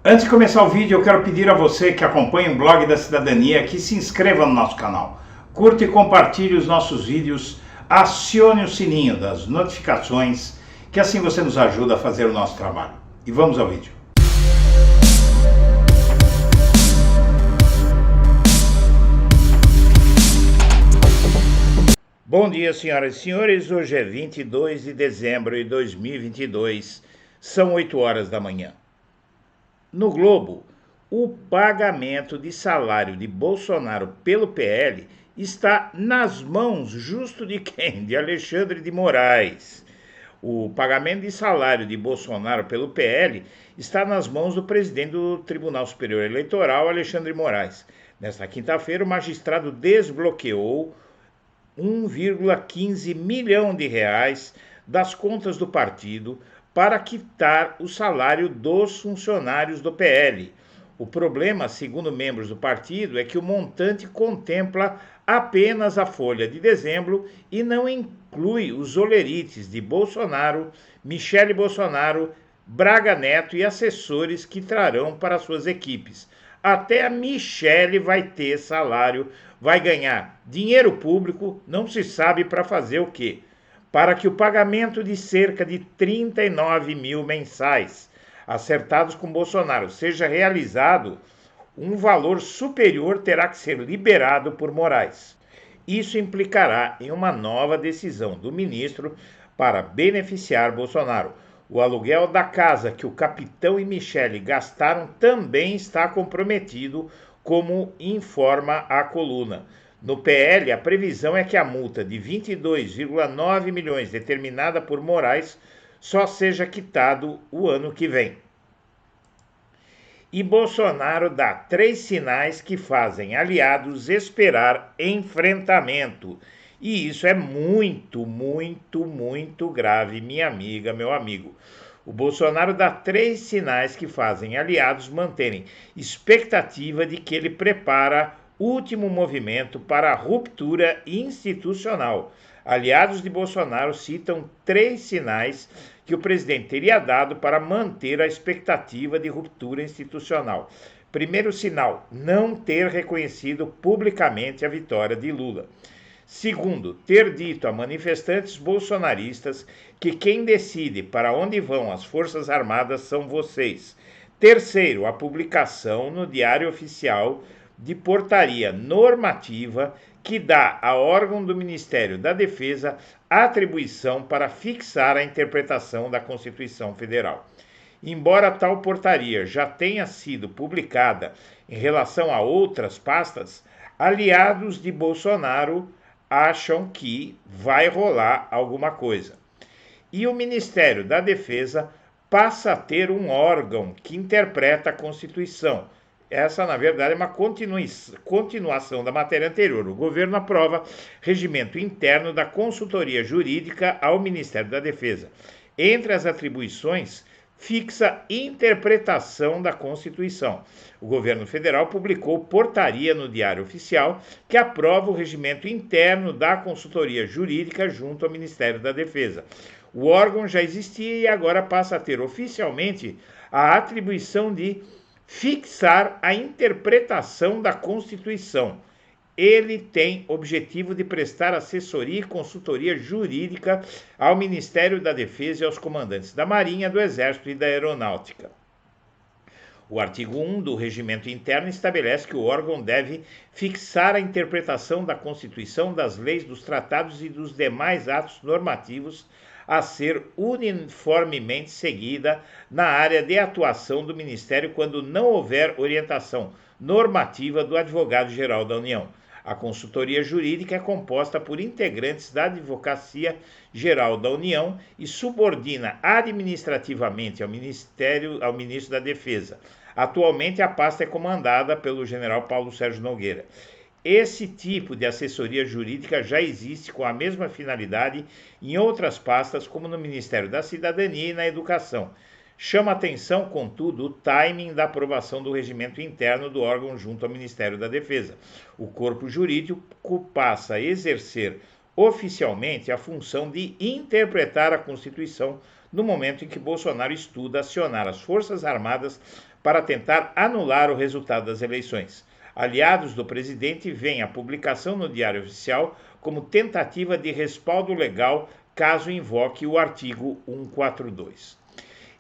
Antes de começar o vídeo, eu quero pedir a você que acompanha o Blog da Cidadania que se inscreva no nosso canal, curta e compartilhe os nossos vídeos, acione o sininho das notificações, que assim você nos ajuda a fazer o nosso trabalho. E vamos ao vídeo. Bom dia, senhoras e senhores. Hoje é 22 de dezembro de 2022, são 8 horas da manhã. No Globo, o pagamento de salário de Bolsonaro pelo PL está nas mãos justo de quem? De Alexandre de Moraes. O pagamento de salário de Bolsonaro pelo PL está nas mãos do presidente do Tribunal Superior Eleitoral, Alexandre de Moraes. Nesta quinta-feira, o magistrado desbloqueou 1,15 milhão de reais das contas do partido para quitar o salário dos funcionários do PL. O problema, segundo membros do partido, é que o montante contempla apenas a folha de dezembro e não inclui os olerites de Bolsonaro, Michele Bolsonaro, Braga Neto e assessores que trarão para suas equipes. Até a Michele vai ter salário, vai ganhar dinheiro público, não se sabe para fazer o quê. Para que o pagamento de cerca de 39 mil mensais acertados com Bolsonaro seja realizado, um valor superior terá que ser liberado por Moraes. Isso implicará em uma nova decisão do ministro para beneficiar Bolsonaro. O aluguel da casa que o capitão e Michele gastaram também está comprometido, como informa a coluna. No PL, a previsão é que a multa de 22,9 milhões determinada por Moraes só seja quitado o ano que vem. E Bolsonaro dá 3 sinais que fazem aliados esperar enfrentamento. E isso é muito grave, minha amiga, meu amigo. O Bolsonaro dá 3 sinais que fazem aliados manterem expectativa de que ele prepara último movimento para a ruptura institucional. Aliados de Bolsonaro citam 3 sinais que o presidente teria dado para manter a expectativa de ruptura institucional. Primeiro sinal, não ter reconhecido publicamente a vitória de Lula. Segundo, ter dito a manifestantes bolsonaristas que quem decide para onde vão as Forças Armadas são vocês. Terceiro, a publicação no Diário Oficial de portaria normativa que dá a órgão do Ministério da Defesa atribuição para fixar a interpretação da Constituição Federal. Embora tal portaria já tenha sido publicada em relação a outras pastas, aliados de Bolsonaro acham que vai rolar alguma coisa. E o Ministério da Defesa passa a ter um órgão que interpreta a Constituição. Essa, na verdade, é uma continuação da matéria anterior. O governo aprova regimento interno da consultoria jurídica ao Ministério da Defesa. Entre as atribuições, fixa interpretação da Constituição. O governo federal publicou portaria no Diário Oficial que aprova o regimento interno da consultoria jurídica junto ao Ministério da Defesa. O órgão já existia e agora passa a ter oficialmente a atribuição de fixar a interpretação da Constituição. Ele tem objetivo de prestar assessoria e consultoria jurídica ao Ministério da Defesa e aos comandantes da Marinha, do Exército e da Aeronáutica. O artigo 1 do Regimento Interno estabelece que o órgão deve fixar a interpretação da Constituição, das leis, dos tratados e dos demais atos normativos a ser uniformemente seguida na área de atuação do Ministério quando não houver orientação normativa do Advogado-Geral da União. A consultoria jurídica é composta por integrantes da Advocacia Geral da União e subordina administrativamente ao Ministro da Defesa. Atualmente, a pasta é comandada pelo general Paulo Sérgio Nogueira. Esse tipo de assessoria jurídica já existe com a mesma finalidade em outras pastas, como no Ministério da Cidadania e na Educação. Chama atenção, contudo, o timing da aprovação do regimento interno do órgão junto ao Ministério da Defesa. O corpo jurídico passa a exercer oficialmente a função de interpretar a Constituição no momento em que Bolsonaro estuda acionar as Forças Armadas para tentar anular o resultado das eleições. Aliados do presidente veem a publicação no Diário Oficial como tentativa de respaldo legal caso invoque o artigo 142.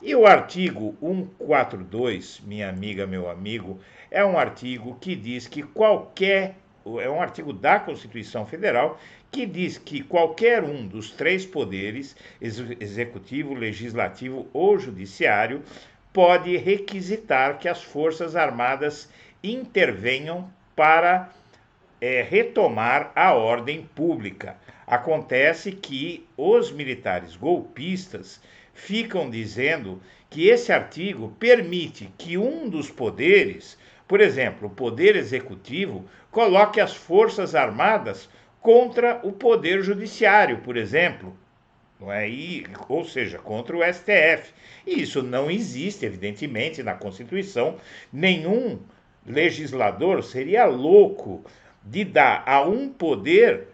E o artigo 142, minha amiga, meu amigo, é um artigo que diz que é um artigo da Constituição Federal que diz que qualquer um dos três poderes, executivo, legislativo ou judiciário, pode requisitar que as Forças Armadas intervenham para retomar a ordem pública. Acontece que os militares golpistas ficam dizendo que esse artigo permite que um dos poderes, por exemplo, o poder executivo, coloque as Forças Armadas contra o poder judiciário, por exemplo, não é? Ou seja, contra o STF. E isso não existe, evidentemente, na Constituição. Nenhum legislador seria louco de dar a um poder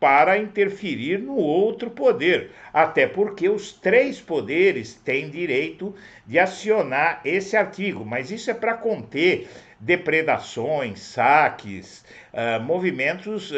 para interferir no outro poder, até porque os três poderes têm direito de acionar esse artigo, mas isso é para conter depredações, saques, movimentos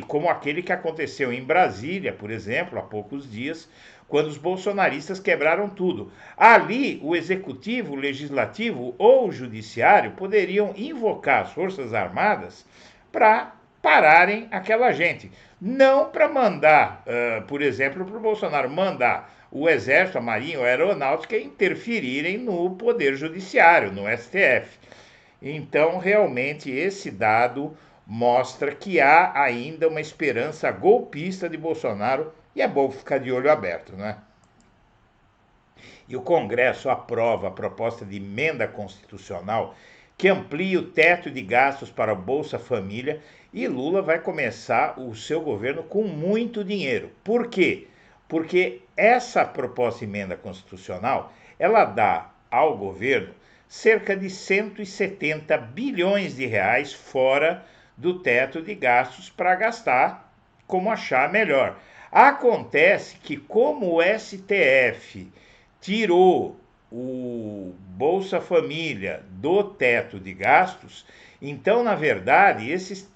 como aquele que aconteceu em Brasília, por exemplo, há poucos dias, quando os bolsonaristas quebraram tudo. Ali, o executivo, o legislativo ou o judiciário poderiam invocar as Forças Armadas para pararem aquela gente. Não para mandar, por exemplo, para o Bolsonaro mandar o Exército, a Marinha, a Aeronáutica interferirem no Poder Judiciário, no STF. Então, realmente, esse dado mostra que há ainda uma esperança golpista de Bolsonaro e é bom ficar de olho aberto, né? E o Congresso aprova a proposta de emenda constitucional que amplia o teto de gastos para a Bolsa Família e Lula vai começar o seu governo com muito dinheiro. Por quê? Porque essa proposta de emenda constitucional, ela dá ao governo cerca de 170 bilhões de reais fora do teto de gastos para gastar como achar melhor. Acontece que como o STF tirou o Bolsa Família do teto de gastos, então, na verdade, esses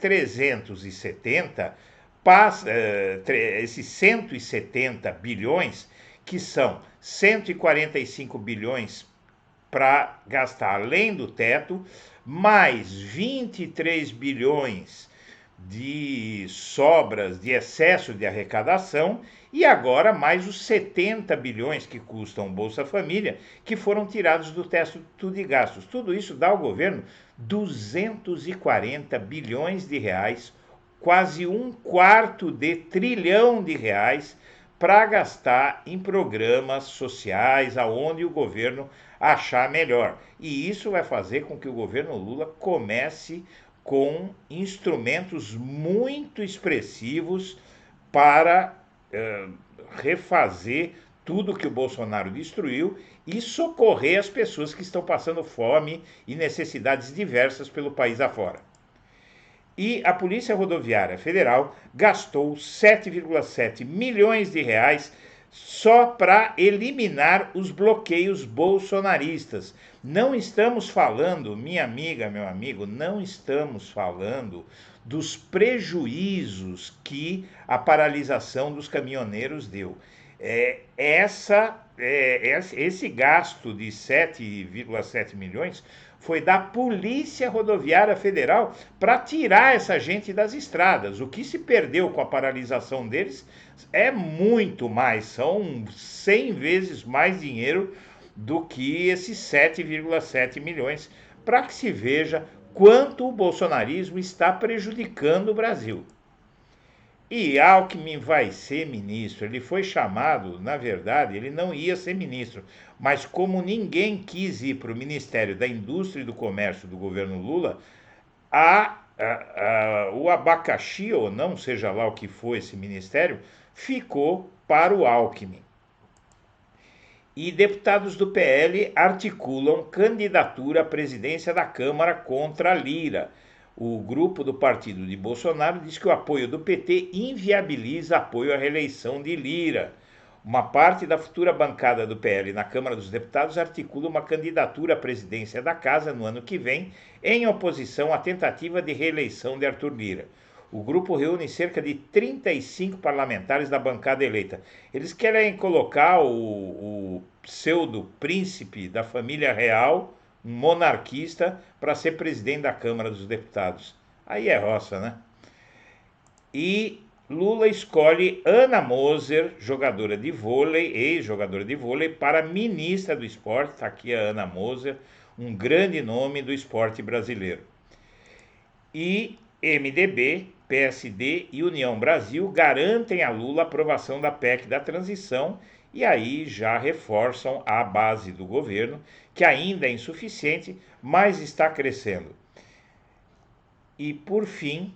170 bilhões, que são 145 bilhões para gastar além do teto, mais 23 bilhões de sobras, de excesso de arrecadação, e agora mais os 70 bilhões que custam o Bolsa Família, que foram tirados do teto de gastos. Tudo isso dá ao governo 240 bilhões de reais, quase um quarto de trilhão de reais, para gastar em programas sociais, aonde o governo achar melhor. E isso vai fazer com que o governo Lula comece com instrumentos muito expressivos para refazer tudo que o Bolsonaro destruiu e socorrer as pessoas que estão passando fome e necessidades diversas pelo país afora. E a Polícia Rodoviária Federal gastou 7,7 milhões de reais só para eliminar os bloqueios bolsonaristas. Não estamos falando, minha amiga, meu amigo, não estamos falando dos prejuízos que a paralisação dos caminhoneiros deu. Esse gasto de 7,7 milhões foi da Polícia Rodoviária Federal para tirar essa gente das estradas. O que se perdeu com a paralisação deles é muito mais, são 100 vezes mais dinheiro do que esses 7,7 milhões, para que se veja quanto o bolsonarismo está prejudicando o Brasil. E Alckmin vai ser ministro. Ele foi chamado, na verdade, ele não ia ser ministro, mas como ninguém quis ir para o Ministério da Indústria e do Comércio do governo Lula, o abacaxi, ou não, seja lá o que for esse ministério, ficou para o Alckmin. E deputados do PL articulam candidatura à presidência da Câmara contra Lira. O grupo do partido de Bolsonaro diz que o apoio do PT inviabiliza apoio à reeleição de Lira. Uma parte da futura bancada do PL na Câmara dos Deputados articula uma candidatura à presidência da Casa no ano que vem, em oposição à tentativa de reeleição de Arthur Lira. O grupo reúne cerca de 35 parlamentares da bancada eleita. Eles querem colocar o pseudo-príncipe da família real, um monarquista, para ser presidente da Câmara dos Deputados. Aí é roça, né? E Lula escolhe Ana Moser, jogadora de vôlei, ex-jogadora de vôlei, para ministra do esporte. Está aqui a Ana Moser, um grande nome do esporte brasileiro. E MDB, PSD e União Brasil garantem a Lula a aprovação da PEC da transição e aí já reforçam a base do governo, que ainda é insuficiente, mas está crescendo. E por fim,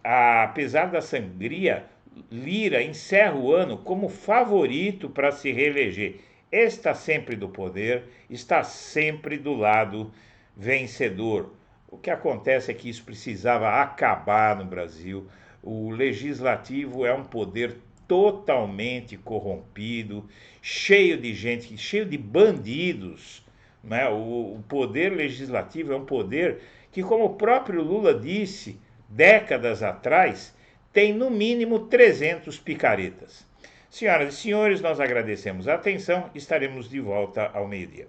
apesar da sangria, Lira encerra o ano como favorito para se reeleger. Está sempre do poder, está sempre do lado vencedor. O que acontece é que isso precisava acabar no Brasil. O legislativo é um poder totalmente corrompido, cheio de gente, cheio de bandidos, né? O poder legislativo é um poder que, como o próprio Lula disse décadas atrás, tem no mínimo 300 picaretas. Senhoras e senhores, nós agradecemos a atenção. Estaremos de volta ao meio-dia.